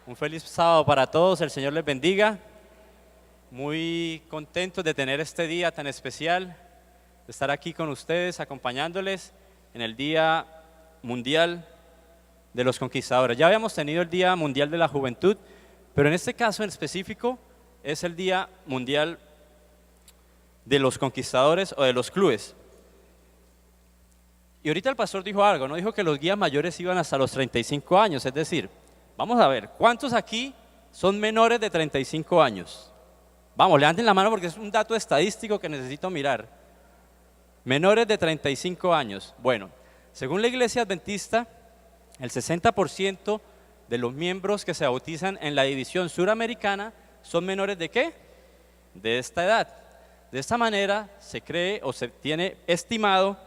Un feliz sábado para todos, el Señor les bendiga. Muy contentos de tener este día tan especial, de estar aquí con ustedes, acompañándoles en el Día Mundial de los Conquistadores. Ya habíamos tenido el Día Mundial de la Juventud, pero en este caso en específico es el Día Mundial de los Conquistadores o de los clubes. Y ahorita el pastor dijo algo, ¿no? Dijo que los guías mayores iban hasta los 35 años, es decir, vamos a ver, ¿cuántos aquí son menores de 35 años? Vamos, levanten la mano porque es un dato estadístico que necesito mirar. Menores de 35 años. Bueno, según la Iglesia Adventista, el 60% de los miembros que se bautizan en la división suramericana son menores ¿de qué? De esta edad. De esta manera se cree o se tiene estimado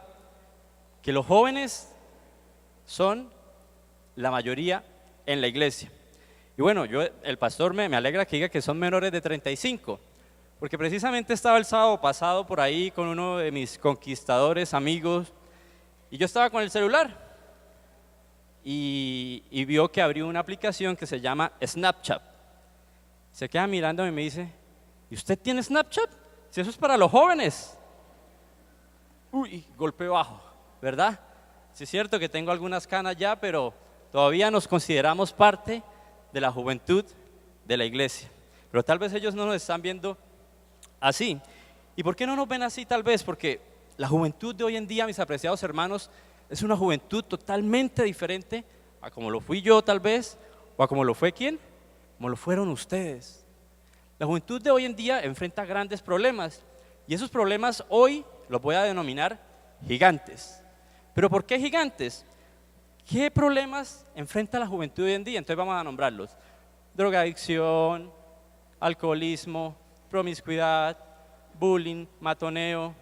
que los jóvenes son la mayoría en la iglesia. Y bueno, el pastor me alegra que diga que son menores de 35, porque precisamente estaba el sábado pasado por ahí con uno de mis conquistadores amigos, y yo estaba con el celular, y vio que abrió una aplicación que se llama Snapchat. Se queda mirándome y me dice, ¿y usted tiene Snapchat? Si eso es para los jóvenes. Uy, golpe bajo, ¿verdad? Sí es cierto que tengo algunas canas ya, pero todavía nos consideramos parte de la juventud de la iglesia. Pero tal vez ellos no nos están viendo así. ¿Y por qué no nos ven así tal vez? Porque la juventud de hoy en día, mis apreciados hermanos, es una juventud totalmente diferente a como lo fui yo tal vez, o a como lo fue ¿quién? Como lo fueron ustedes. La juventud de hoy en día enfrenta grandes problemas, y esos problemas hoy los voy a denominar gigantes. ¿Pero por qué gigantes? ¿Qué problemas enfrenta la juventud hoy en día? Entonces vamos a nombrarlos: drogadicción, alcoholismo, promiscuidad, bullying, matoneo,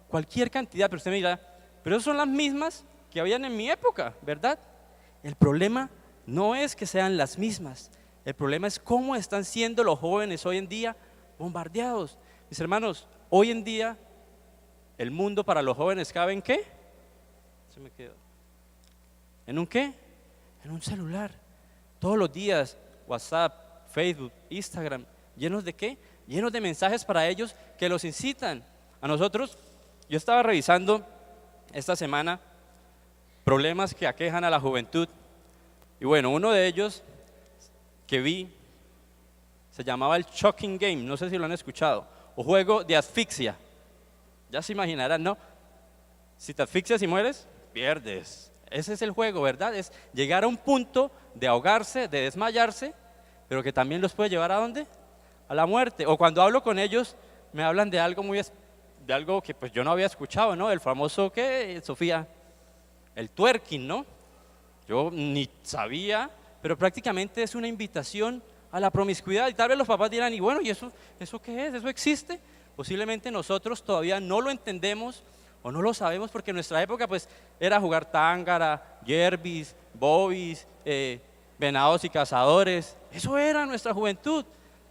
cualquier cantidad. Pero usted me dirá, pero esas son las mismas que habían en mi época, ¿verdad? El problema no es que sean las mismas, el problema es cómo están siendo los jóvenes hoy en día bombardeados. Mis hermanos, hoy en día el mundo para los jóvenes cabe ¿en qué? Se me quedó. ¿En un qué? En un celular. Todos los días, WhatsApp, Facebook, Instagram, llenos de ¿qué? Llenos de mensajes para ellos que los incitan. A nosotros, yo estaba revisando esta semana problemas que aquejan a la juventud. Y bueno, uno de ellos que vi se llamaba el Choking Game, no sé si lo han escuchado, o juego de asfixia. Ya se imaginarán, ¿no? Si te asfixias y mueres, pierdes. Ese es el juego, ¿verdad? Es llegar a un punto de ahogarse, de desmayarse, pero que también los puede llevar ¿a dónde? A la muerte. O cuando hablo con ellos, me hablan de algo de algo que pues yo no había escuchado, ¿no? El famoso, ¿qué, Sofía? El twerking, ¿no? Yo ni sabía, pero prácticamente es una invitación a la promiscuidad. Y tal vez los papás dirán, y bueno, ¿y eso qué es? ¿Eso existe? Posiblemente nosotros todavía no lo entendemos o no lo sabemos, porque en nuestra época pues era jugar tángara, yerbis, bobis, venados y cazadores. Eso era nuestra juventud.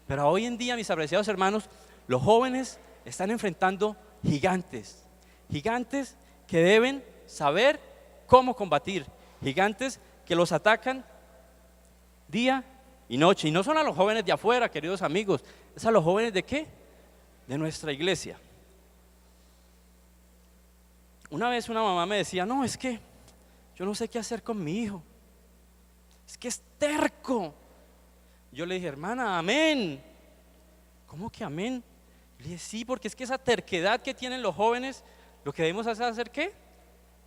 Pero hoy en día, mis apreciados hermanos, los jóvenes están enfrentando gigantes, gigantes que deben saber cómo combatir, gigantes que los atacan día y noche. Y no son a los jóvenes de afuera, queridos amigos, es a los jóvenes ¿de qué? De nuestra iglesia. Una vez una mamá me decía, no, es que yo no sé qué hacer con mi hijo, es que es terco. Yo le dije, hermana, amén. ¿Cómo que amén? Le dije, sí, porque es que esa terquedad que tienen los jóvenes, lo que debemos hacer es ¿qué?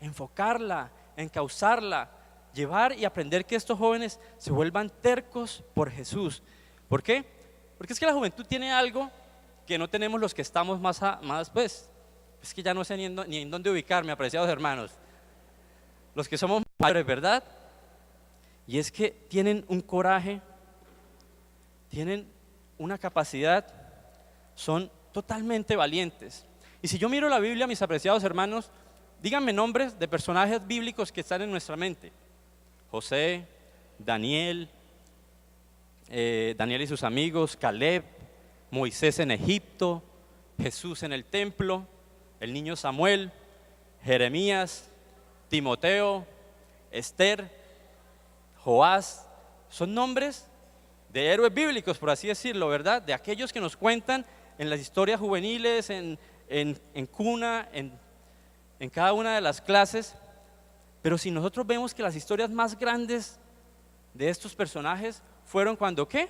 Enfocarla, encauzarla, llevar y aprender que estos jóvenes se vuelvan tercos por Jesús. ¿Por qué? Porque es que la juventud tiene algo que no tenemos los que estamos más pues, es que ya no sé ni en dónde ubicarme, apreciados hermanos. Los que somos mayores, ¿verdad? Y es que tienen un coraje, tienen una capacidad, son totalmente valientes. Y si yo miro la Biblia, mis apreciados hermanos, díganme nombres de personajes bíblicos que están en nuestra mente. José, Daniel y sus amigos, Caleb, Moisés en Egipto, Jesús en el templo, el niño Samuel, Jeremías, Timoteo, Esther, Joás, son nombres de héroes bíblicos, por así decirlo, ¿verdad? De aquellos que nos cuentan en las historias juveniles, en cuna, en cada una de las clases. Pero si nosotros vemos que las historias más grandes de estos personajes fueron cuando ¿qué?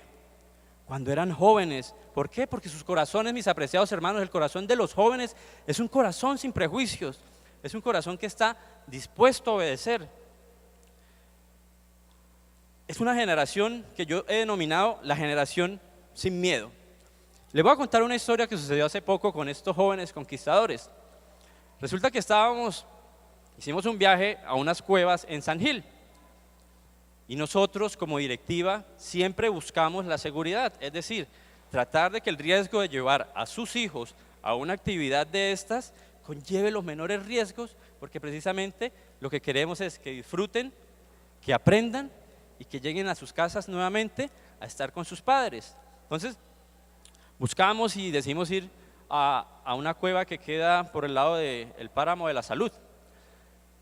Cuando eran jóvenes. ¿Por qué? Porque sus corazones, mis apreciados hermanos, el corazón de los jóvenes es un corazón sin prejuicios, es un corazón que está dispuesto a obedecer. Es una generación que yo he denominado la generación sin miedo. Les voy a contar una historia que sucedió hace poco con estos jóvenes conquistadores. Resulta que hicimos un viaje a unas cuevas en San Gil. Y nosotros como directiva siempre buscamos la seguridad, es decir, tratar de que el riesgo de llevar a sus hijos a una actividad de estas conlleve los menores riesgos, porque precisamente lo que queremos es que disfruten, que aprendan y que lleguen a sus casas nuevamente a estar con sus padres. Entonces, buscamos y decidimos ir a una cueva que queda por el lado del Páramo de la Salud.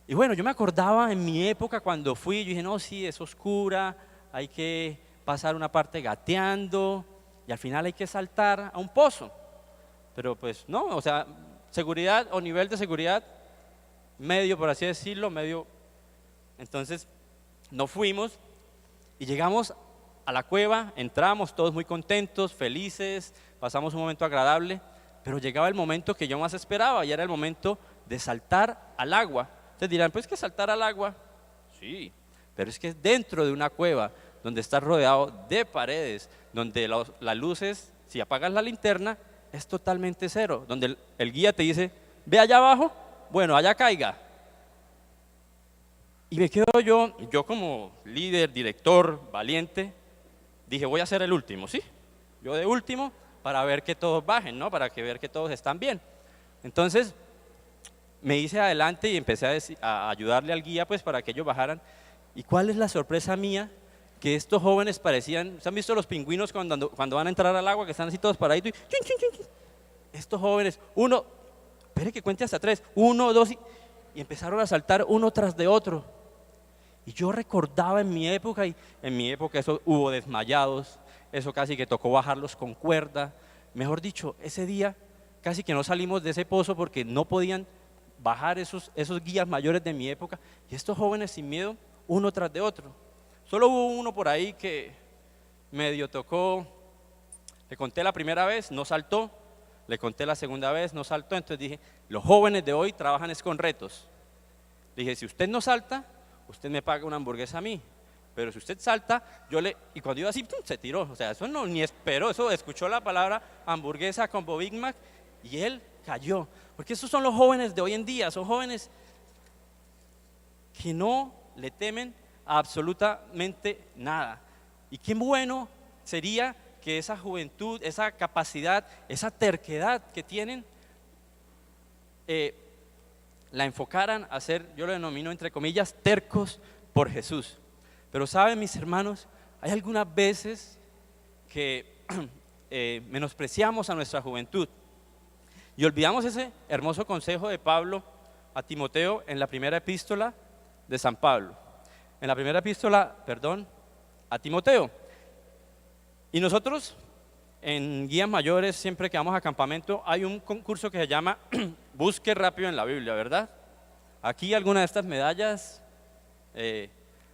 Y bueno, yo me acordaba en mi época cuando fui, yo dije, no, sí, es oscura, hay que pasar una parte gateando y al final hay que saltar a un pozo. Pero pues no, o sea, seguridad o nivel de seguridad medio, por así decirlo, medio. Entonces, no fuimos y llegamos a la cueva, entramos todos muy contentos, felices, pasamos un momento agradable, pero llegaba el momento que yo más esperaba y era el momento de saltar al agua. Ustedes dirán, pues que saltar al agua, sí, pero es que es dentro de una cueva donde está rodeado de paredes, donde las luces, si apagas la linterna, es totalmente cero, donde el guía te dice, ve allá abajo, bueno, allá caiga. Y me quedo yo como líder, director, valiente, dije, voy a ser el último, ¿sí? Yo de último para ver que todos bajen, ¿no? Para ver que todos están bien. Entonces, me hice adelante y empecé a ayudarle al guía pues para que ellos bajaran. ¿Y cuál es la sorpresa mía? Que estos jóvenes parecían, ¿se han visto los pingüinos cuando van a entrar al agua que están así todos paraditos? Estos jóvenes, espere que cuente hasta 3, 1, 2 y empezaron a saltar uno tras de otro. Y yo recordaba en mi época, eso hubo desmayados, eso casi que tocó bajarlos con cuerda. Mejor dicho, ese día casi que no salimos de ese pozo porque no podían bajar esos guías mayores de mi época, y estos jóvenes sin miedo, uno tras de otro. Solo hubo uno por ahí que medio tocó, le conté la primera vez, no saltó, le conté la segunda vez, no saltó, entonces dije, los jóvenes de hoy trabajan es con retos. Dije, si usted no salta, usted me paga una hamburguesa a mí, pero si usted salta, y cuando iba así, ¡pum!, se tiró, o sea, eso no, ni esperó, eso escuchó la palabra hamburguesa con Big Mac, y él cayó, porque esos son los jóvenes de hoy en día, son jóvenes que no le temen a absolutamente nada. Y qué bueno sería que esa juventud, esa capacidad, esa terquedad que tienen, la enfocaran a ser, yo lo denomino entre comillas, tercos por Jesús. Pero saben, mis hermanos, hay algunas veces que menospreciamos a nuestra juventud y olvidamos ese hermoso consejo de Pablo a Timoteo en la primera epístola de San Pablo. En la primera epístola, a Timoteo. Y nosotros, en guías mayores, siempre que vamos a campamento, hay un concurso que se llama Busque rápido en la Biblia, ¿verdad? Aquí algunas de estas medallas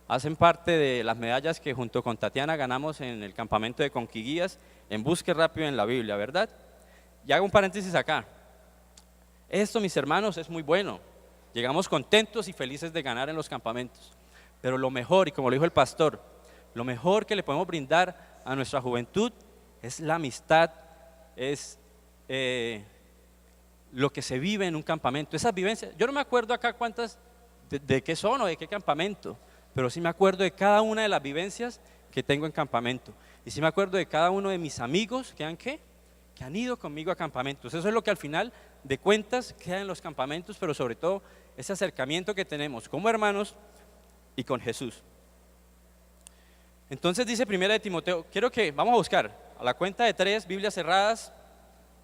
hacen parte de las medallas que junto con Tatiana ganamos en el campamento de Conquiguías en Busque rápido en la Biblia, ¿verdad? Y hago un paréntesis acá. Esto, mis hermanos, es muy bueno. Llegamos contentos y felices de ganar en los campamentos. Pero lo mejor, y como lo dijo el pastor, lo mejor que le podemos brindar a nuestra juventud es la amistad, es lo que se vive en un campamento. Esas vivencias, yo no me acuerdo acá cuántas, de qué son o de qué campamento, pero sí me acuerdo de cada una de las vivencias que tengo en campamento. Y sí me acuerdo de cada uno de mis amigos que han ido conmigo a campamentos. Eso es lo que al final de cuentas queda en los campamentos, pero sobre todo ese acercamiento que tenemos como hermanos y con Jesús. Entonces dice primera de Timoteo, vamos a buscar a la cuenta de 3, Biblias cerradas,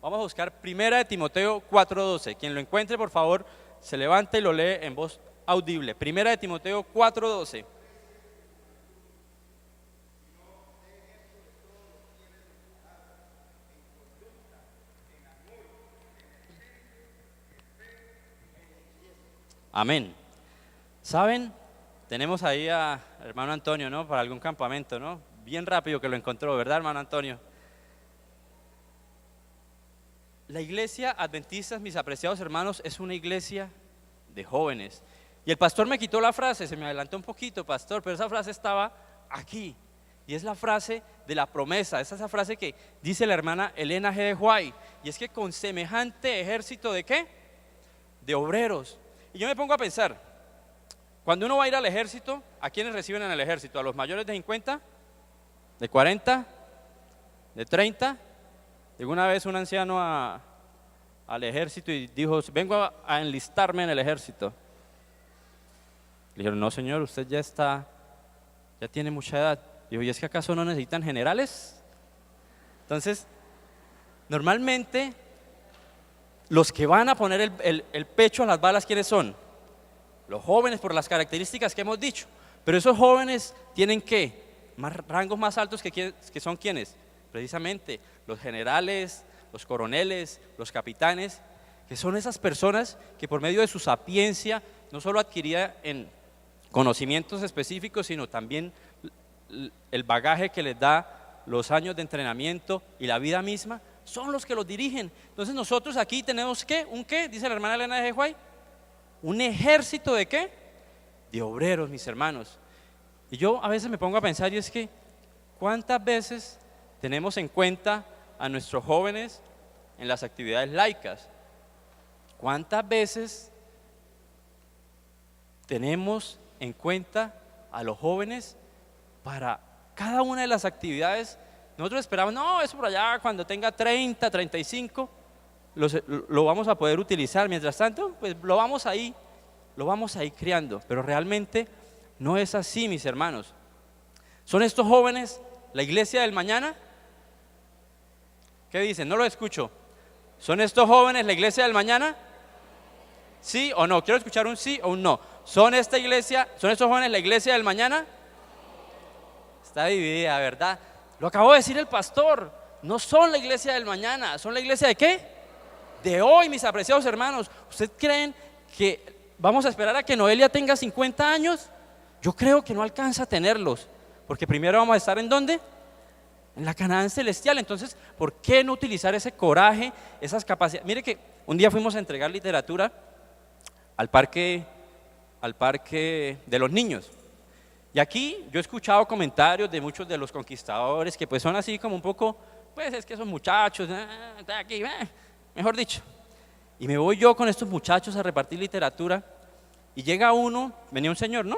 vamos a buscar primera de Timoteo 4:12. Quien lo encuentre, por favor, se levanta y lo lee en voz audible. Primera de Timoteo 4:12. Amén. ¿Saben? Tenemos ahí a hermano Antonio, ¿no? Para algún campamento, ¿no? Bien rápido que lo encontró, ¿verdad, hermano Antonio? La iglesia adventista, mis apreciados hermanos, es una iglesia de jóvenes. Y el pastor me quitó la frase, se me adelantó un poquito, pastor, pero esa frase estaba aquí. Y es la frase de la promesa, es esa frase que dice la hermana Elena G. de White. Y es que con semejante ejército ¿de qué? De obreros. Y yo me pongo a pensar, cuando uno va a ir al ejército, ¿a quiénes reciben en el ejército? ¿A los mayores de 50? ¿De 40? ¿De 30? Llegó una vez un anciano al ejército y dijo, vengo a enlistarme en el ejército. Le dijeron, no señor, usted ya tiene mucha edad. Dijo, ¿y es que acaso no necesitan generales? Entonces, normalmente, los que van a poner el pecho a las balas, ¿quiénes son? Los jóvenes, por las características que hemos dicho. Pero esos jóvenes tienen ¿qué? Rangos más altos que son ¿quiénes? Precisamente los generales, los coroneles, los capitanes, que son esas personas que por medio de su sapiencia, no solo adquirida en conocimientos específicos, sino también el bagaje que les da los años de entrenamiento y la vida misma, son los que los dirigen. Entonces nosotros aquí tenemos ¿qué? ¿Un qué? Dice la hermana Elena de White. Un ejército ¿de qué? De obreros, mis hermanos. Y yo a veces me pongo a pensar y es que ¿cuántas veces tenemos en cuenta a nuestros jóvenes en las actividades laicas? ¿Cuántas veces tenemos en cuenta a los jóvenes para cada una de las actividades? Nosotros esperamos, no, eso por allá cuando tenga 30, 35, lo vamos a poder utilizar. Mientras tanto, pues lo vamos ahí criando, pero realmente no es así, mis hermanos. ¿Son estos jóvenes la iglesia del mañana? ¿Qué dicen? No lo escucho. ¿Son estos jóvenes la iglesia del mañana? ¿Sí o no? Quiero escuchar un sí o un no. ¿Son estos jóvenes la iglesia del mañana? Está dividida, ¿verdad? Lo acabó de decir el pastor. No son la iglesia del mañana, ¿son la iglesia de qué? De hoy, mis apreciados hermanos. ¿Ustedes creen que vamos a esperar a que Noelia tenga 50 años? Yo creo que no alcanza a tenerlos, porque primero vamos a estar ¿en dónde? En la Canaán celestial. Entonces, ¿por qué no utilizar ese coraje, esas capacidades? Mire que un día fuimos a entregar literatura al parque de los niños. Y aquí yo he escuchado comentarios de muchos de los conquistadores que pues son así como un poco, pues es que esos muchachos, aquí, mejor dicho. Y me voy yo con estos muchachos a repartir literatura y llega uno, venía un señor, ¿no?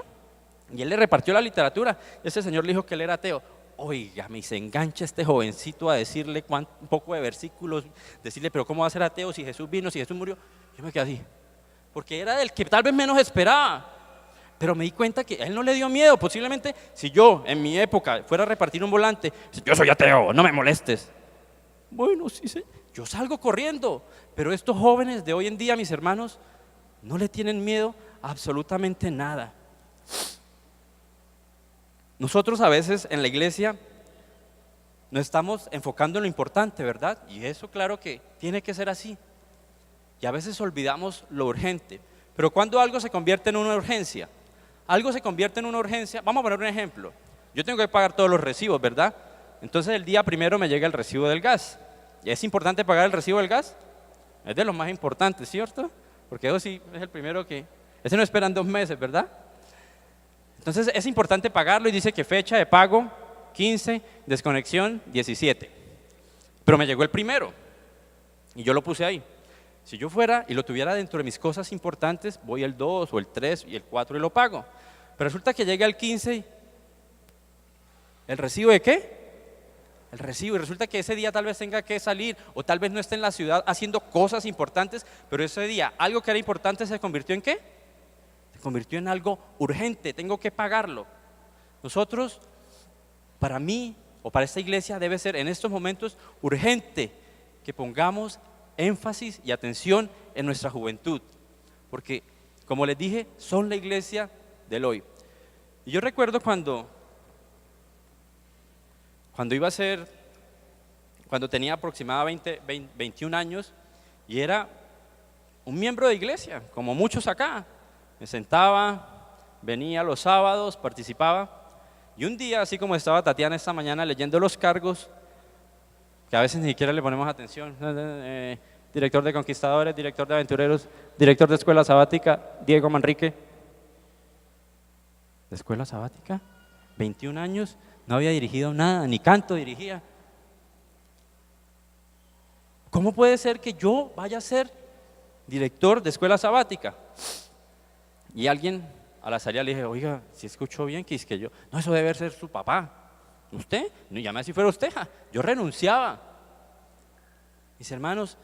Y él le repartió la literatura. Y ese señor le dijo que él era ateo. Oiga, me se engancha este jovencito a decirle un poco de versículos, decirle, pero ¿cómo va a ser ateo si Jesús vino, si Jesús murió? Yo me quedé así, porque era del que tal vez menos esperaba. Pero me di cuenta que a él no le dio miedo. Posiblemente si yo en mi época fuera a repartir un volante, yo soy ateo, no me molestes. Bueno, sí, yo salgo corriendo. Pero estos jóvenes de hoy en día, mis hermanos, no le tienen miedo a absolutamente nada. Nosotros a veces en la iglesia nos estamos enfocando en lo importante, ¿verdad? Y eso claro que tiene que ser así. Y a veces olvidamos lo urgente. Pero cuando algo se convierte en una urgencia, vamos a poner un ejemplo. Yo tengo que pagar todos los recibos, ¿verdad? Entonces el día primero me llega el recibo del gas. ¿Y es importante pagar el recibo del gas? Es de los más importantes, ¿cierto? Porque eso sí es el primero ese no esperan 2 meses, ¿verdad? Entonces es importante pagarlo y dice que fecha de pago 15, desconexión 17. Pero me llegó el primero y yo lo puse ahí. Si yo fuera y lo tuviera dentro de mis cosas importantes, voy el 2 o el 3 y el 4 y lo pago. Pero resulta que llega el 15, ¿el recibo de qué? El recibo, y resulta que ese día tal vez tenga que salir o tal vez no esté en la ciudad haciendo cosas importantes, pero ese día algo que era importante se convirtió ¿en qué? Se convirtió en algo urgente, tengo que pagarlo. Nosotros, para mí o para esta iglesia debe ser en estos momentos urgente que pongamos énfasis y atención en nuestra juventud, porque como les dije, son la iglesia del hoy. Y yo recuerdo cuando cuando tenía aproximadamente 21 años y era un miembro de iglesia, como muchos acá. Me sentaba, venía los sábados, participaba. Y un día, así como estaba Tatiana esta mañana leyendo los cargos, que a veces ni siquiera le ponemos atención, director de Conquistadores, director de Aventureros, director de Escuela Sabática, Diego Manrique. ¿De Escuela Sabática? 21 años, no había dirigido nada, ni canto dirigía. ¿Cómo puede ser que yo vaya a ser director de Escuela Sabática? Y alguien a la salida le dije, oiga, si escuchó bien, que es que yo, no, eso debe ser su papá. ¿Usted? No, llame si fuera usted. Yo renunciaba. Mis hermanos,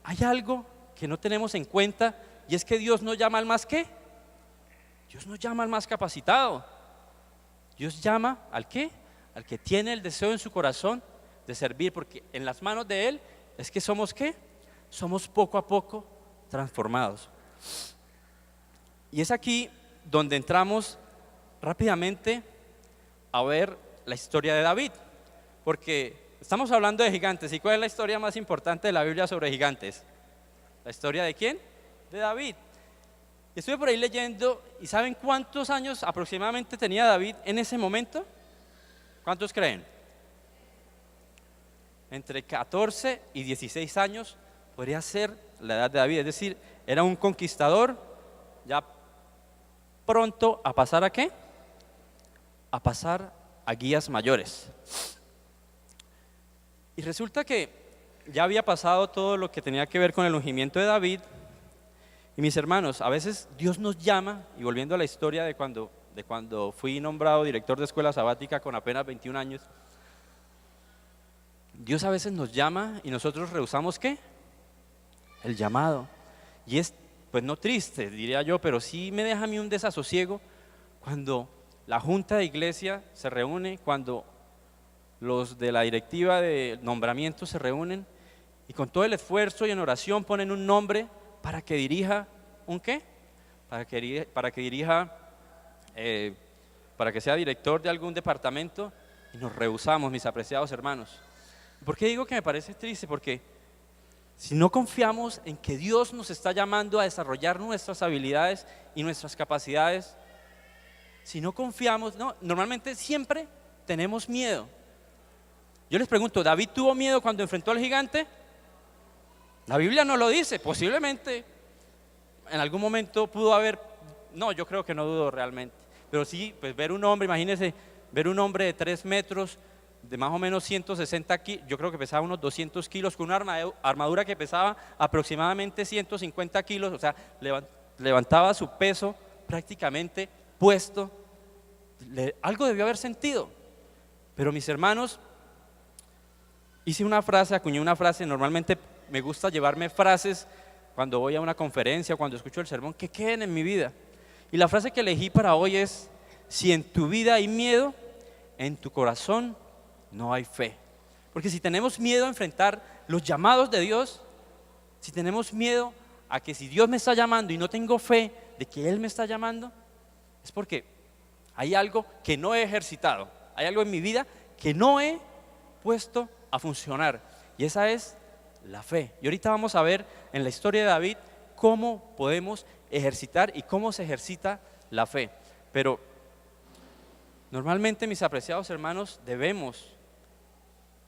hay algo que no tenemos en cuenta y es que Dios no llama al más ¿qué? Dios no llama al más capacitado. Dios llama al ¿qué? Al que tiene el deseo en su corazón de servir, porque en las manos de Él es que somos ¿qué? Somos poco a poco transformados. Y es aquí donde entramos rápidamente a ver la historia de David, porque estamos hablando de gigantes. ¿Y cuál es la historia más importante de la Biblia sobre gigantes? ¿La historia de quién? De David. Estuve por ahí leyendo y ¿saben cuántos años aproximadamente tenía David en ese momento? ¿Cuántos creen? Entre 14 y 16 años podría ser la edad de David, es decir, era un conquistador ya pronto a pasar ¿a qué? A pasar a guías mayores. Y resulta que ya había pasado todo lo que tenía que ver con el ungimiento de David. Y mis hermanos, a veces Dios nos llama, y volviendo a la historia de cuando fui nombrado director de Escuela Sabática con apenas 21 años, Dios a veces nos llama y nosotros rehusamos ¿qué? El llamado. Y es, pues no triste, diría yo, pero sí me deja a mí un desasosiego cuando la junta de iglesia se reúne, cuando los de la directiva de nombramiento se reúnen y con todo el esfuerzo y en oración ponen un nombre para que dirija ¿un qué? Para que sea director de algún departamento y nos rehusamos, mis apreciados hermanos. ¿Por qué digo que me parece triste? Porque si no confiamos en que Dios nos está llamando a desarrollar nuestras habilidades y nuestras capacidades, si no confiamos, no, normalmente siempre tenemos miedo. Yo les pregunto, ¿David tuvo miedo cuando enfrentó al gigante? La Biblia no lo dice, posiblemente en algún momento pudo haber, no, yo creo que no dudo realmente, pero sí, pues ver un hombre, imagínense, ver un hombre de 3 metros, de más o menos 160 kilos, yo creo que pesaba unos 200 kilos, con una armadura que pesaba aproximadamente 150 kilos, o sea, levantaba su peso prácticamente puesto, algo debió haber sentido. Pero mis hermanos, acuñé una frase, normalmente me gusta llevarme frases cuando voy a una conferencia, cuando escucho el sermón, que queden en mi vida. Y la frase que elegí para hoy es: si en tu vida hay miedo, en tu corazón no hay fe. Porque si tenemos miedo a enfrentar los llamados de Dios, si tenemos miedo a que si Dios me está llamando y no tengo fe de que Él me está llamando, es porque hay algo que no he ejercitado, hay algo en mi vida que no he puesto a funcionar, y esa es la fe. Y ahorita vamos a ver en la historia de David cómo podemos ejercitar y cómo se ejercita la fe. Pero normalmente, mis apreciados hermanos, debemos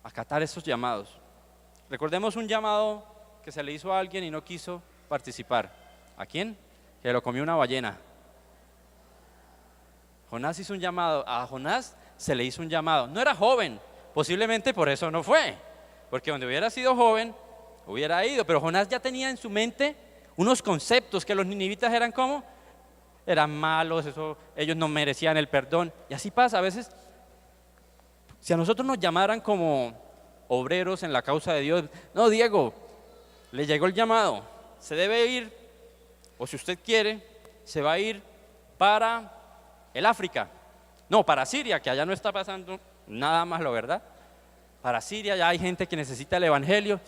acatar estos llamados. Recordemos un llamado que se le hizo a alguien y no quiso participar. ¿A quién? Que lo comió una ballena. Jonás hizo un llamado, a Jonás se le hizo un llamado. No era joven, posiblemente por eso no fue, porque donde hubiera sido joven hubiera ido, pero Jonás ya tenía en su mente unos conceptos que los ninivitas eran como, eran malos, ellos no merecían el perdón. Y así pasa a veces. Si a nosotros nos llamaran como obreros en la causa de Dios, no, Diego, le llegó el llamado, se debe ir, o si usted quiere, se va a ir para el África, no, para Siria, que allá no está pasando nada malo, ¿verdad? Para Siria ya hay gente que necesita el evangelio.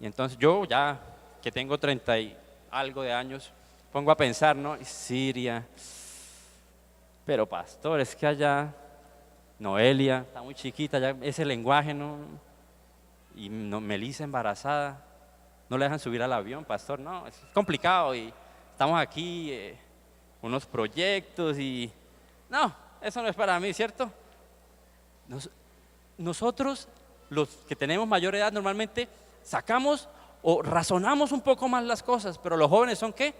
Y entonces yo ya, que tengo 30 y algo de años, pongo a pensar, ¿no? Y Siria, pero pastor, es que allá, Noelia, está muy chiquita, ya ese lenguaje, ¿no? Y no, Melissa embarazada, no le dejan subir al avión, pastor, no, es complicado y estamos aquí, unos proyectos y no, eso no es para mí, ¿cierto? Nosotros, los que tenemos mayor edad, normalmente sacamos o razonamos un poco más las cosas, pero los jóvenes son ¿qué?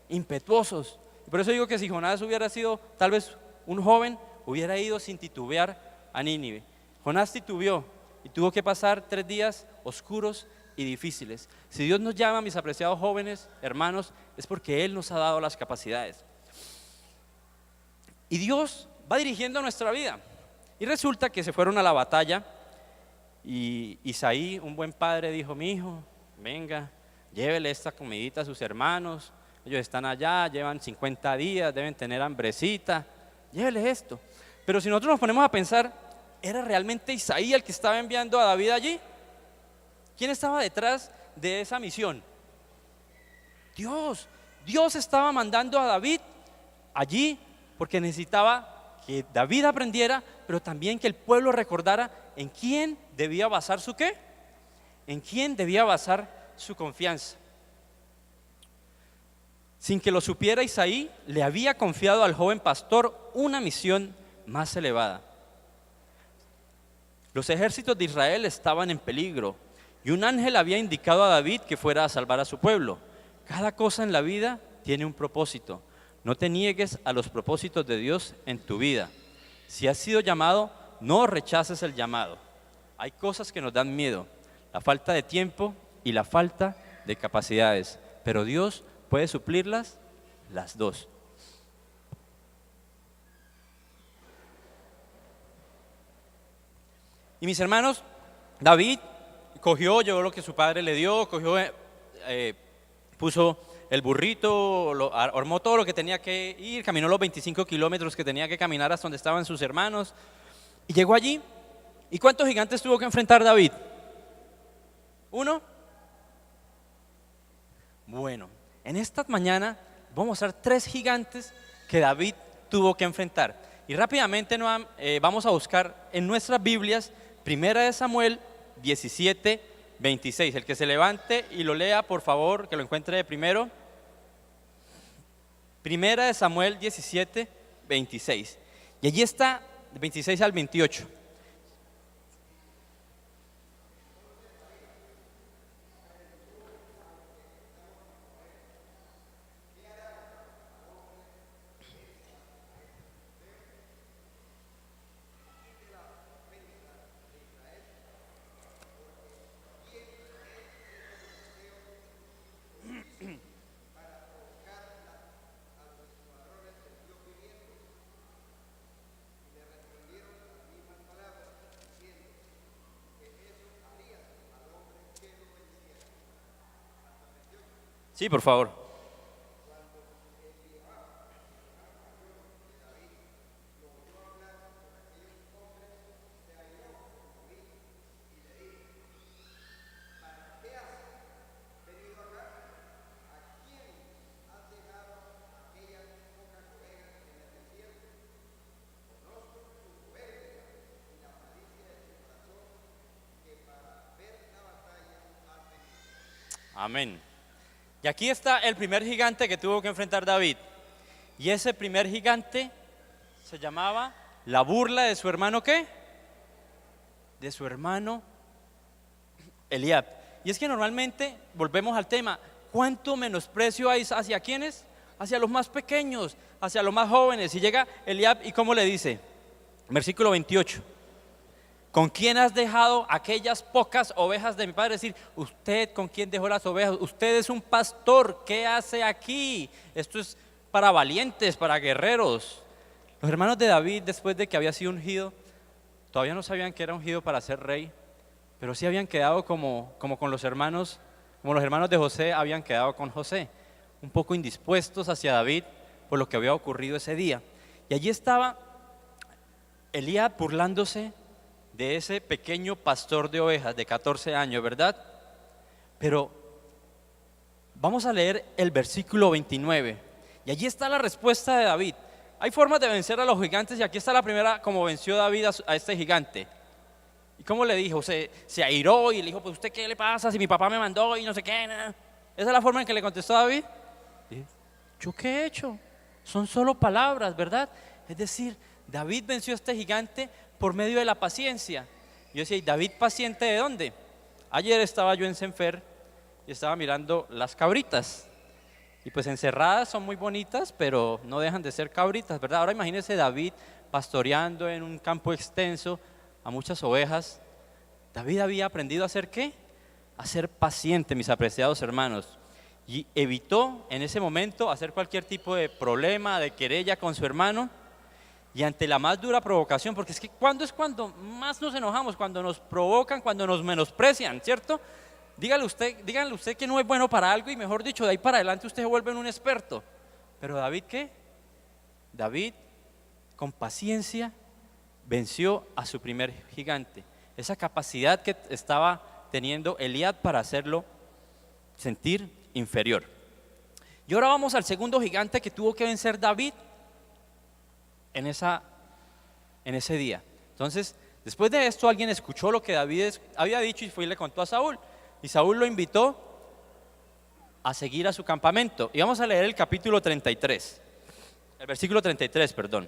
Impetuosos. Y por eso digo que si Jonás hubiera sido tal vez un joven, hubiera ido sin titubear a Nínive. Jonás titubeó y tuvo que pasar 3 días oscuros y difíciles. Si Dios nos llama, mis apreciados jóvenes, hermanos, es porque Él nos ha dado las capacidades. Y Dios va dirigiendo nuestra vida. Y resulta que se fueron a la batalla y Isaí, un buen padre, dijo: mi hijo, venga, llévele esta comidita a sus hermanos, ellos están allá, llevan 50 días, deben tener hambrecita, llévele esto. Pero si nosotros nos ponemos a pensar, ¿era realmente Isaí el que estaba enviando a David allí? ¿Quién estaba detrás de esa misión? Dios. Dios estaba mandando a David allí porque necesitaba que David aprendiera, pero también que el pueblo recordara en quién debía basar su ¿qué? En quién debía basar su confianza. Sin que lo supiera, Isaí le había confiado al joven pastor una misión más elevada. Los ejércitos de Israel estaban en peligro y un ángel había indicado a David que fuera a salvar a su pueblo. Cada cosa en la vida tiene un propósito. No te niegues a los propósitos de Dios en tu vida. Si has sido llamado, no rechaces el llamado. Hay cosas que nos dan miedo, la falta de tiempo y la falta de capacidades, pero Dios puede suplirlas las dos. Y mis hermanos, David llevó lo que su padre le dio, puso el burrito, armó todo lo que tenía que ir, caminó los 25 kilómetros que tenía que caminar hasta donde estaban sus hermanos y llegó allí. ¿Y cuántos gigantes tuvo que enfrentar David? ¿Uno? Bueno, en esta mañana vamos a mostrar 3 gigantes que David tuvo que enfrentar. Y rápidamente vamos a buscar en nuestras Biblias, 1 Samuel 17, 26. El que se levante y lo lea, por favor, que lo encuentre de primero. 1 Samuel 17, 26. Y allí está, 26 al 28. Sí, por favor. Amén. Y aquí está el primer gigante que tuvo que enfrentar David. Y ese primer gigante se llamaba la burla de su hermano ¿qué? De su hermano Eliab. Y es que normalmente, volvemos al tema, ¿cuánto menosprecio hay hacia quiénes? Hacia los más pequeños, hacia los más jóvenes. Y llega Eliab y ¿cómo le dice? Versículo 28. ¿Con quién has dejado aquellas pocas ovejas de mi padre? Es decir, usted, ¿con quién dejó las ovejas? Usted es un pastor, ¿qué hace aquí? Esto es para valientes, para guerreros. Los hermanos de David, después de que había sido ungido, todavía no sabían que era ungido para ser rey, pero sí habían quedado como con los hermanos, como los hermanos de José habían quedado con José, un poco indispuestos hacia David por lo que había ocurrido ese día. Y allí estaba Elías burlándose de ese pequeño pastor de ovejas de 14 años, ¿verdad? Pero Vamos a leer el versículo 29 y allí está la respuesta de David. Hay formas de vencer a los gigantes y aquí está la primera como venció David a este gigante. ¿Y cómo le dijo? Se airó y le dijo, pues ¿usted qué le pasa si mi papá me mandó y no sé qué? Nada. ¿Esa es la forma en que le contestó David? ¿Yo qué he hecho? Son solo palabras, ¿verdad? Es decir, David venció a este gigante por medio de la paciencia. Yo decía, ¿y David paciente de dónde? Ayer estaba yo en Senfer y estaba mirando las cabritas. Y pues encerradas son muy bonitas, pero no dejan de ser cabritas, ¿verdad? Ahora imagínese David pastoreando en un campo extenso a muchas ovejas. David había aprendido a ser ¿qué? A ser paciente, mis apreciados hermanos. Y evitó en ese momento hacer cualquier tipo de problema, de querella con su hermano. Y ante la más dura provocación, porque es que ¿cuándo es cuando más nos enojamos? Cuando nos provocan, cuando nos menosprecian, ¿cierto? Díganle usted que no es bueno para algo y mejor dicho, de ahí para adelante usted se vuelve un experto. Pero David, ¿qué? David, con paciencia, venció a su primer gigante. Esa capacidad que estaba teniendo Eliab para hacerlo sentir inferior. Y ahora vamos al segundo gigante que tuvo que vencer David en ese día. Entonces, después de esto, alguien escuchó lo que David había dicho y fue y le contó a Saúl. Y Saúl lo invitó a seguir a su campamento. Y vamos a leer el capítulo 33, el versículo 33, perdón.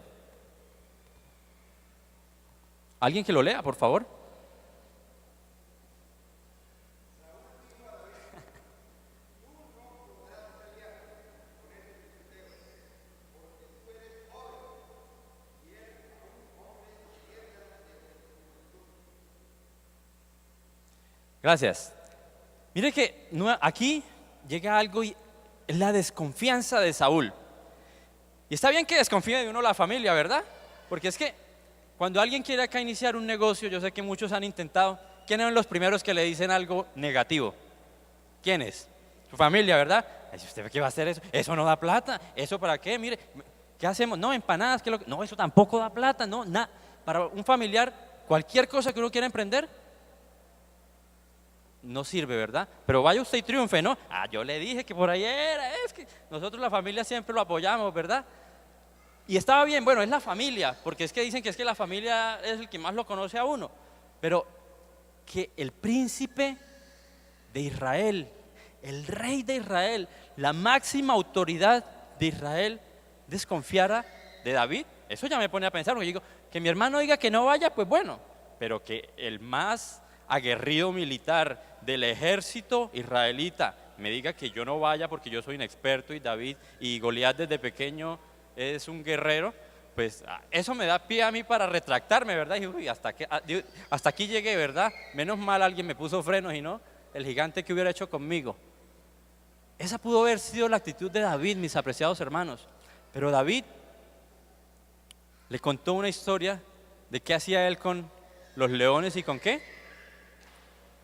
¿Alguien que lo lea, por favor? Gracias. Mire que aquí llega algo y es la desconfianza de Saúl. Y está bien que desconfíe de uno la familia, ¿verdad? Porque es que cuando alguien quiere acá iniciar un negocio, yo sé que muchos han intentado, ¿quiénes son los primeros que le dicen algo negativo? ¿Quiénes? Su familia, ¿verdad? Ay, ¿usted qué va a hacer eso? Eso no da plata. ¿Eso para qué? Mire, ¿qué hacemos? No, empanadas. No, eso tampoco da plata. No, nada. Para un familiar, cualquier cosa que uno quiera emprender no sirve, ¿verdad? Pero vaya usted y triunfe, ¿no? Yo le dije que por ahí era, es que nosotros la familia siempre lo apoyamos, ¿verdad? Y estaba bien, bueno, es la familia, porque es que dicen que es que la familia es el que más lo conoce a uno, pero que el príncipe de Israel, el rey de Israel, la máxima autoridad de Israel, desconfiara de David, eso ya me pone a pensar, porque digo, que mi hermano diga que no vaya, pues bueno, pero que el más aguerrido militar del ejército israelita me diga que yo no vaya porque yo soy inexperto y David y Goliat desde pequeño es un guerrero, pues eso me da pie a mí para retractarme, ¿verdad? Y uy, hasta aquí llegué, ¿verdad? Menos mal alguien me puso frenos y no el gigante que hubiera hecho conmigo. Esa pudo haber sido la actitud de David, mis apreciados hermanos. Pero David le contó una historia de qué hacía él con los leones y con qué.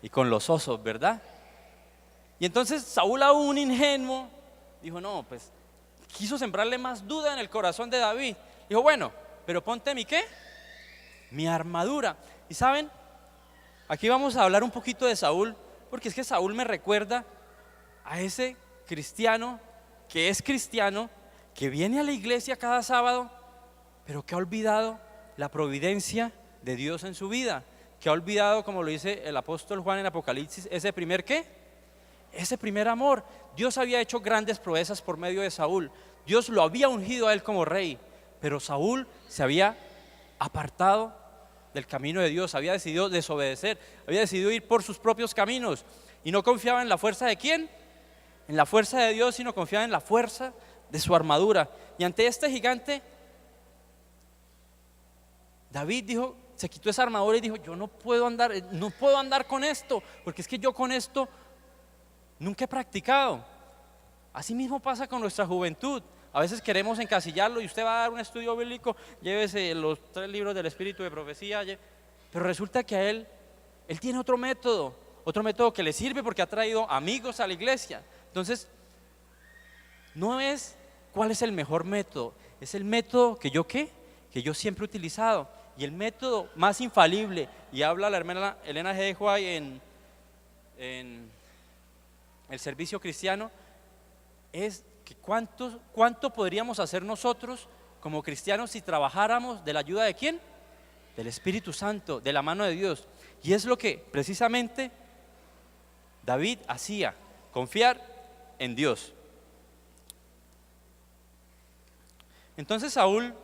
Y con los osos, ¿verdad? Y entonces Saúl, aún ingenuo, dijo, no, pues quiso sembrarle más duda en el corazón de David. Dijo, bueno, pero ponte mi ¿qué? Mi armadura. Y saben, aquí vamos a hablar un poquito de Saúl, porque es que Saúl me recuerda a ese cristiano que es cristiano, que viene a la iglesia cada sábado, pero que ha olvidado la providencia de Dios en su vida, que ha olvidado, como lo dice el apóstol Juan en Apocalipsis, ese primer ¿qué? Ese primer amor. Dios había hecho grandes proezas por medio de Saúl. Dios lo había ungido a él como rey, pero Saúl se había apartado del camino de Dios, había decidido desobedecer, había decidido ir por sus propios caminos y no confiaba en la fuerza de ¿quién? En la fuerza de Dios, sino confiaba en la fuerza de su armadura. Y ante este gigante, David dijo, se quitó esa armadura y dijo, yo no puedo andar con esto, porque es que yo con esto nunca he practicado. Así mismo pasa con nuestra juventud. A veces queremos encasillarlo y usted va a dar un estudio bíblico, llévese los 3 libros del Espíritu de Profecía, pero resulta que a él tiene otro método que le sirve porque ha traído amigos a la iglesia. Entonces, no es cuál es el mejor método, es el método que yo siempre he utilizado. Y el método más infalible, y habla la hermana Elena G. de White en el servicio cristiano, es que cuánto podríamos hacer nosotros como cristianos si trabajáramos de la ayuda de ¿quién? Del Espíritu Santo, de la mano de Dios. Y es lo que precisamente David hacía, confiar en Dios. Entonces Saúl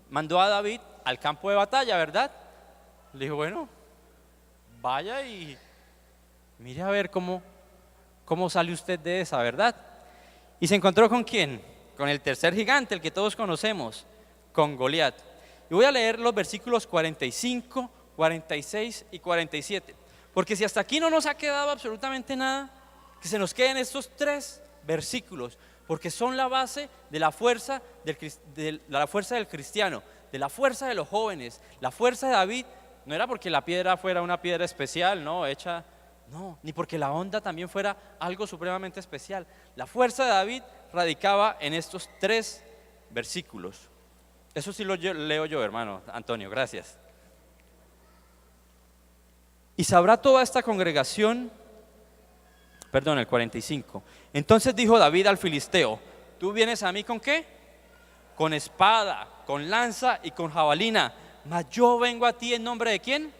mandó a David al campo de batalla, ¿verdad? Le dijo, bueno, vaya y mire a ver cómo sale usted de esa, ¿verdad? Y se encontró ¿con quién? Con el tercer gigante, el que todos conocemos, con Goliat. Y voy a leer los versículos 45, 46 y 47. Porque si hasta aquí no nos ha quedado absolutamente nada, que se nos queden estos 3 versículos, porque son la base de la fuerza la fuerza del cristiano, de la fuerza de los jóvenes. La fuerza de David no era porque la piedra fuera una piedra especial, no, ni porque la onda también fuera algo supremamente especial. La fuerza de David radicaba en estos 3 versículos. Eso sí lo leo yo, hermano Antonio, gracias. Y sabrá toda esta congregación, el 45. Entonces dijo David al filisteo, ¿tú vienes a mí con qué? Con espada, con lanza y con jabalina, mas yo vengo a ti en nombre de ¿quién?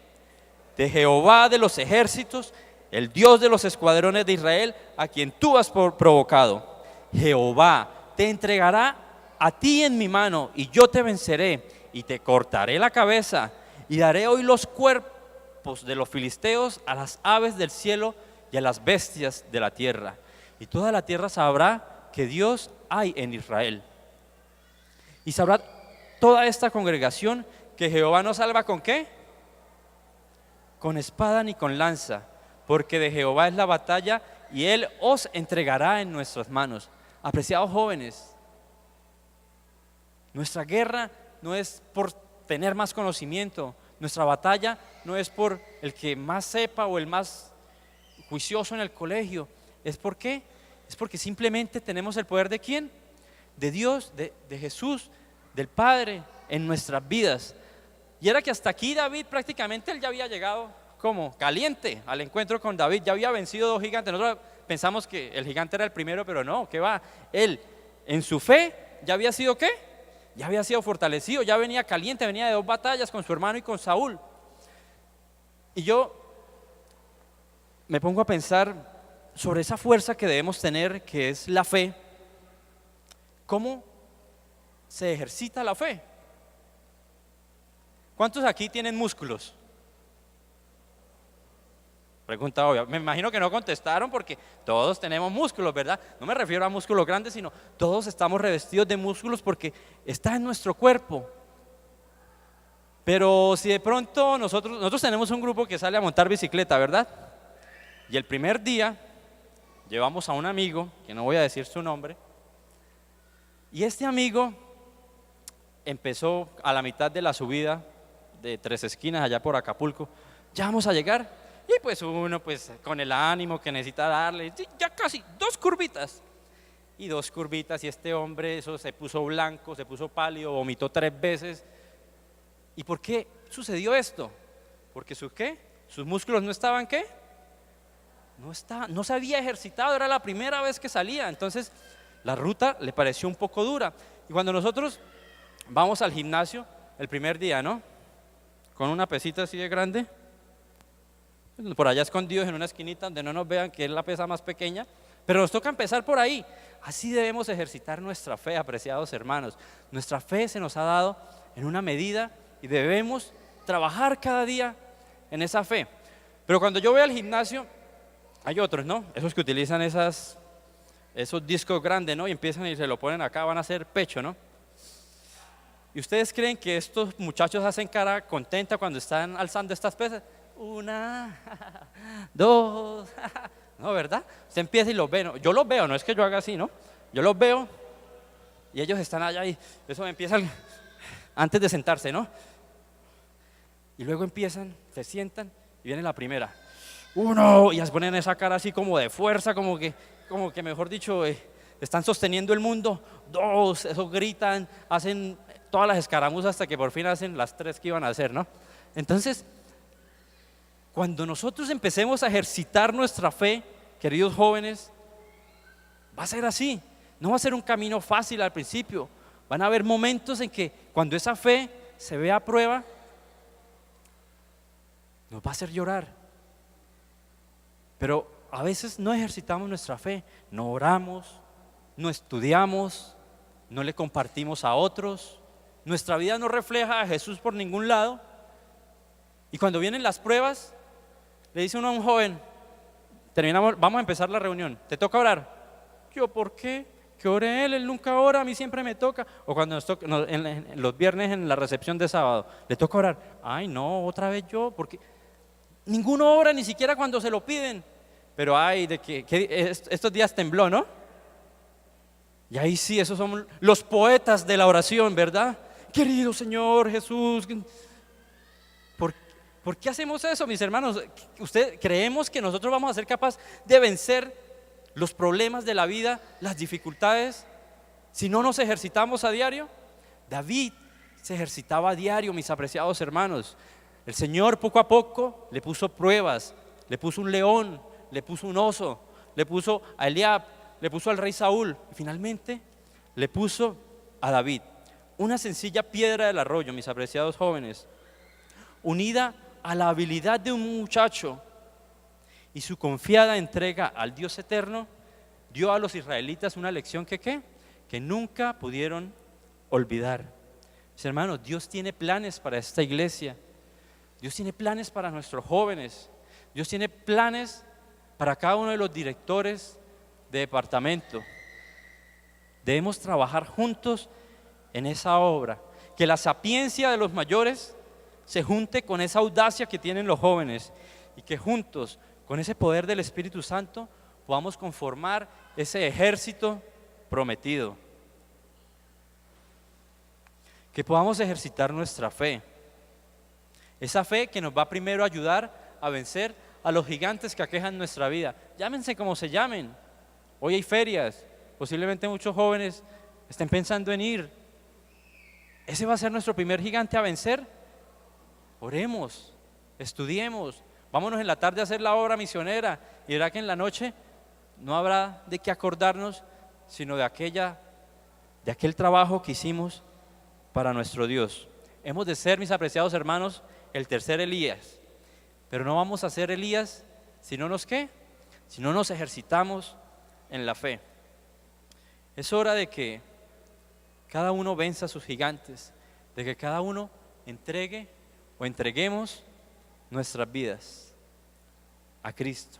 De Jehová de los ejércitos, el Dios de los escuadrones de Israel, a quien tú has provocado. Jehová te entregará a ti en mi mano, y yo te venceré, y te cortaré la cabeza, y daré hoy los cuerpos de los filisteos a las aves del cielo y a las bestias de la tierra. Y toda la tierra sabrá que Dios hay en Israel. Y sabrá toda esta congregación que Jehová no salva ¿con qué? Con espada ni con lanza, porque de Jehová es la batalla y Él os entregará en nuestras manos. Apreciados jóvenes, nuestra guerra no es por tener más conocimiento, nuestra batalla no es por el que más sepa o el más juicioso en el colegio. ¿Es por qué? Es porque simplemente tenemos el poder ¿de quién? De Dios, de Jesús, del Padre en nuestras vidas. Y era que hasta aquí David prácticamente él ya había llegado como caliente al encuentro con David, ya había vencido 2 gigantes. Nosotros pensamos que el gigante era el primero, pero no, ¿qué va? Él en su fe ya había sido ¿qué? Ya había sido fortalecido, ya venía caliente, venía de 2 batallas con su hermano y con Saúl. Y yo me pongo a pensar sobre esa fuerza que debemos tener, que es la fe. ¿Cómo se ejercita la fe? ¿Cuántos aquí tienen músculos? Pregunta obvia. Me imagino que no contestaron porque todos tenemos músculos, ¿verdad? No me refiero a músculos grandes, sino todos estamos revestidos de músculos porque está en nuestro cuerpo. Pero si de pronto nosotros tenemos un grupo que sale a montar bicicleta, ¿verdad? Y el primer día llevamos a un amigo, que no voy a decir su nombre, y este amigo empezó a la mitad de la subida de 3 esquinas allá por Acapulco. Ya vamos a llegar. Y pues uno pues con el ánimo que necesita darle, ya casi 2 curvitas. Y 2 curvitas y este hombre eso se puso blanco, se puso pálido, vomitó 3 veces. ¿Y por qué sucedió esto? Porque sus músculos no estaban ¿qué? No se había ejercitado, era la primera vez que salía. Entonces la ruta le pareció un poco dura. Y cuando nosotros vamos al gimnasio el primer día, ¿no? Con una pesita así de grande, por allá escondidos en una esquinita donde no nos vean que es la pesa más pequeña, pero nos toca empezar por ahí. Así debemos ejercitar nuestra fe, apreciados hermanos. Nuestra fe se nos ha dado en una medida y debemos trabajar cada día en esa fe. Pero cuando yo voy al gimnasio, hay otros, ¿no? Esos que utilizan esos discos grandes, ¿no? Y empiezan y se lo ponen acá, van a hacer pecho, ¿no? ¿Y ustedes creen que estos muchachos hacen cara contenta cuando están alzando estas pesas? 1, 2, no, ¿verdad? Usted empieza y los ve, ¿no? Yo los veo, no es que yo haga así, ¿no? Yo los veo y ellos están allá y eso empiezan antes de sentarse, ¿no? Y luego empiezan, se sientan y viene la primera. 1, y ya se ponen esa cara así como de fuerza, como que mejor dicho, están sosteniendo el mundo. 2, eso gritan, hacen todas las escaramuzas hasta que por fin hacen las 3 que iban a hacer, ¿no? Entonces, cuando nosotros empecemos a ejercitar nuestra fe, queridos jóvenes, Va a ser así. No va a ser un camino fácil al principio. Van a haber momentos en que cuando esa fe se vea a prueba, nos va a hacer llorar. Pero a veces no ejercitamos nuestra fe, no oramos, no estudiamos, no le compartimos a otros. Nuestra vida no refleja a Jesús por ningún lado. Y cuando vienen las pruebas, le dice uno a un joven, terminamos, vamos a empezar la reunión, ¿te toca orar? Yo, ¿por qué? Que ore él nunca ora, a mí siempre me toca. O cuando nos toca, en los viernes en la recepción de sábado, le toca orar. Ay, no, otra vez yo, porque ninguno ora, ni siquiera cuando se lo piden. Pero ay, de que estos días tembló, ¿no? Y ahí sí, esos son los poetas de la oración, ¿verdad? Querido Señor Jesús. ¿Por qué hacemos eso, mis hermanos? ¿Creemos que nosotros vamos a ser capaces de vencer los problemas de la vida, las dificultades, si no nos ejercitamos a diario? David se ejercitaba a diario, mis apreciados hermanos. El Señor poco a poco le puso pruebas, le puso un león, le puso un oso, le puso a Eliab, le puso al rey Saúl y finalmente le puso a David. Una sencilla piedra del arroyo, mis apreciados jóvenes, unida a la habilidad de un muchacho y su confiada entrega al Dios eterno, dio a los israelitas una lección que nunca pudieron olvidar. Mis hermanos, Dios tiene planes para esta iglesia, Dios tiene planes para nuestros jóvenes, Dios tiene planes para cada uno de los directores de departamento. Debemos trabajar juntos en esa obra, que la sapiencia de los mayores se junte con esa audacia que tienen los jóvenes y que juntos, con ese poder del Espíritu Santo, podamos conformar ese ejército prometido. Que podamos ejercitar nuestra fe. Esa fe que nos va primero a ayudar a vencer a los gigantes que aquejan nuestra vida. Llámense como se llamen. Hoy hay ferias, posiblemente muchos jóvenes estén pensando en ir. ¿Ese va a ser nuestro primer gigante a vencer? Oremos, estudiemos, vámonos en la tarde a hacer la obra misionera y verá que en la noche no habrá de qué acordarnos, sino de aquel trabajo que hicimos para nuestro Dios. Hemos de ser, mis apreciados hermanos, el tercer Elías, pero no vamos a ser Elías si no nos ejercitamos en la fe. Es hora de que cada uno venza a sus gigantes, de que cada uno entreguemos nuestras vidas a Cristo.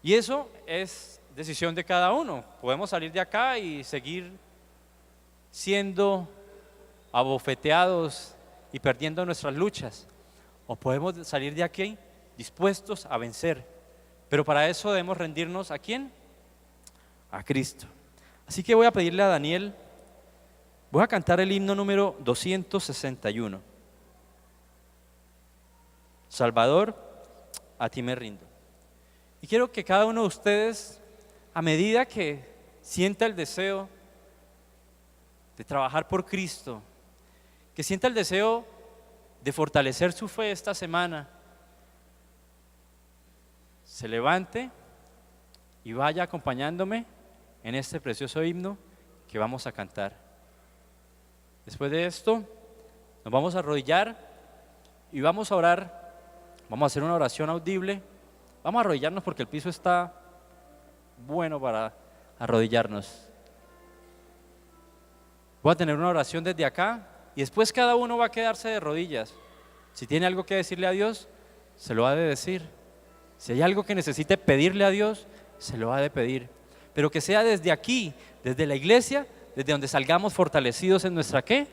Y eso es decisión de cada uno. Podemos salir de acá y seguir siendo abofeteados y perdiendo nuestras luchas, o podemos salir de aquí dispuestos a vencer. Pero para eso debemos rendirnos ¿a quién? A Cristo. Así que voy a pedirle a Daniel, voy a cantar el himno número 261. Salvador, a ti me rindo. Y quiero que cada uno de ustedes, a medida que sienta el deseo de trabajar por Cristo, que sienta el deseo de fortalecer su fe esta semana, se levante y vaya acompañándome en este precioso himno que vamos a cantar. Después de esto, nos vamos a arrodillar y vamos a orar. Vamos a hacer una oración audible. Vamos a arrodillarnos porque el piso está bueno para arrodillarnos. Voy a tener una oración desde acá y después cada uno va a quedarse de rodillas. Si tiene algo que decirle a Dios, se lo ha de decir. Si hay algo que necesite pedirle a Dios, se lo ha de pedir. Pero que sea desde aquí, desde la iglesia, desde donde salgamos fortalecidos en nuestra ¿qué?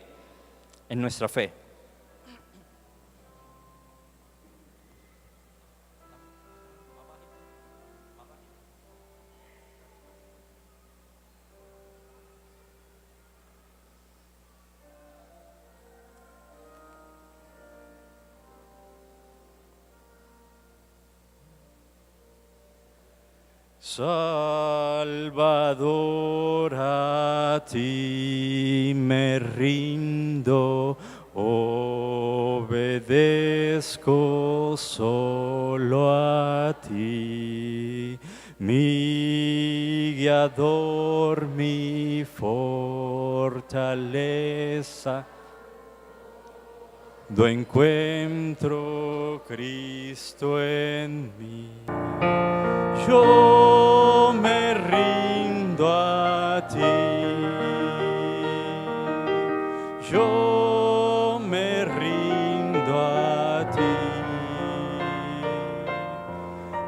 En nuestra fe. Salvador, a ti me rindo, obedezco solo a ti, mi guiador, mi fortaleza. Do encuentro Cristo en mí. Yo me rindo a ti. Yo me rindo a ti.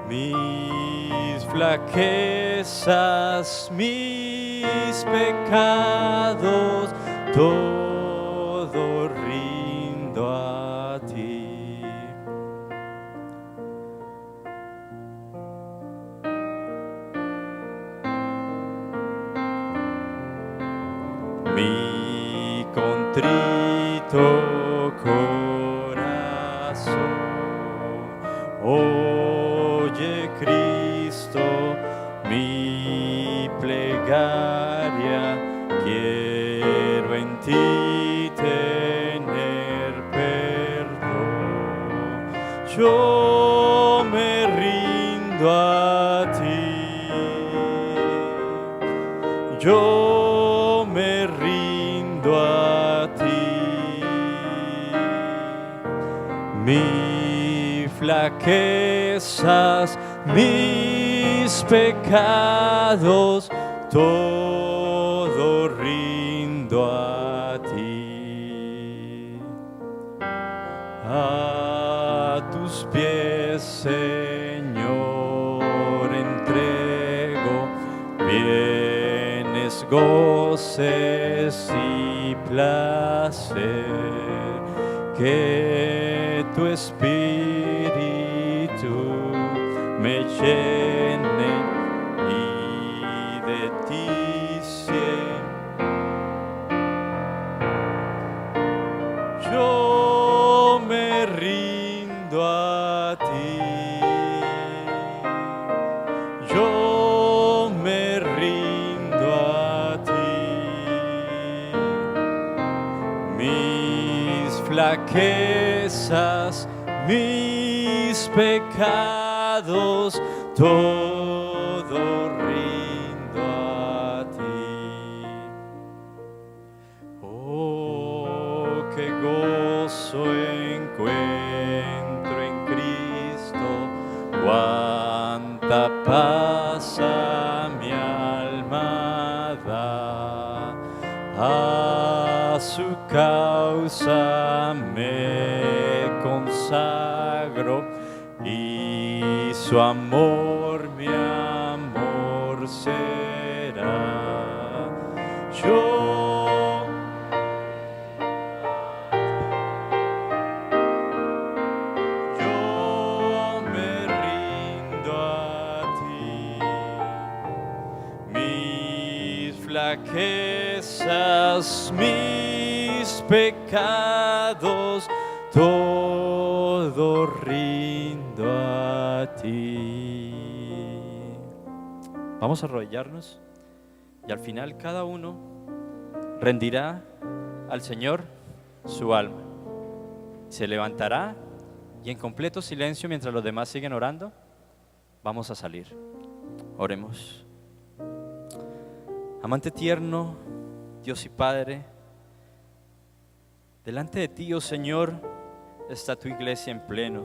Mis flaquezas, mis pecados, todo rindo a ti. Mi contrito corazón, oye Cristo, mi plegaria, quiero en ti tener perdón. Yo me rindo a ti. Yo me rindo a ti. Mis flaquezas, mis pecados, todo rindo a ti. A tus pies, Señor, entrego bienes, goces y placer, que tu espíritu me llene y de ti siempre. Yo me rindo a ti. Yo me rindo a ti. Mis flaquezas, mis pecados, todo rindo a ti. Oh, qué gozo encuentro en Cristo, cuánta paz a mi alma da. A su causa me consagro y su amor mi amor será. Yo me rindo a ti. Mis flaquezas, mis pecados, todo rindo a ti. Vamos a arrodillarnos y al final cada uno rendirá al Señor su alma. Se levantará y en completo silencio, mientras los demás siguen orando, vamos a salir. Oremos. Amante tierno, Dios y Padre, delante de ti, oh Señor, está tu iglesia en pleno.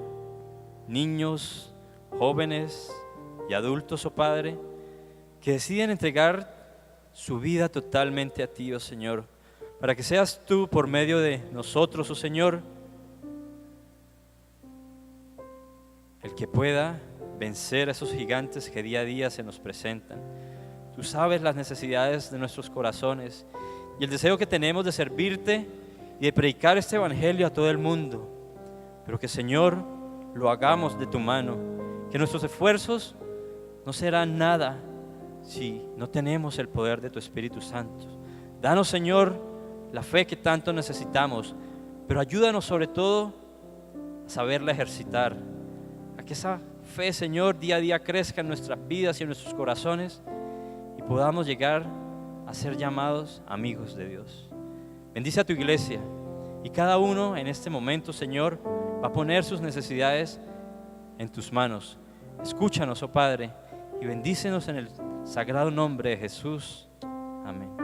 Niños, jóvenes y adultos, oh Padre, que deciden entregar su vida totalmente a ti, oh Señor, para que seas tú por medio de nosotros, oh Señor, el que pueda vencer a esos gigantes que día a día se nos presentan. Tú sabes las necesidades de nuestros corazones y el deseo que tenemos de servirte y de predicar este evangelio a todo el mundo, pero que, Señor, lo hagamos de tu mano, que nuestros esfuerzos no serán nada si no tenemos el poder de tu Espíritu Santo. Danos, Señor, la fe que tanto necesitamos, pero ayúdanos sobre todo a saberla ejercitar, a que esa fe, Señor, día a día crezca en nuestras vidas y en nuestros corazones y podamos llegar a ser llamados amigos de Dios. Bendice a tu iglesia y cada uno en este momento, Señor, va a poner sus necesidades en tus manos. Escúchanos, oh Padre, y bendícenos en el sagrado nombre de Jesús. Amén.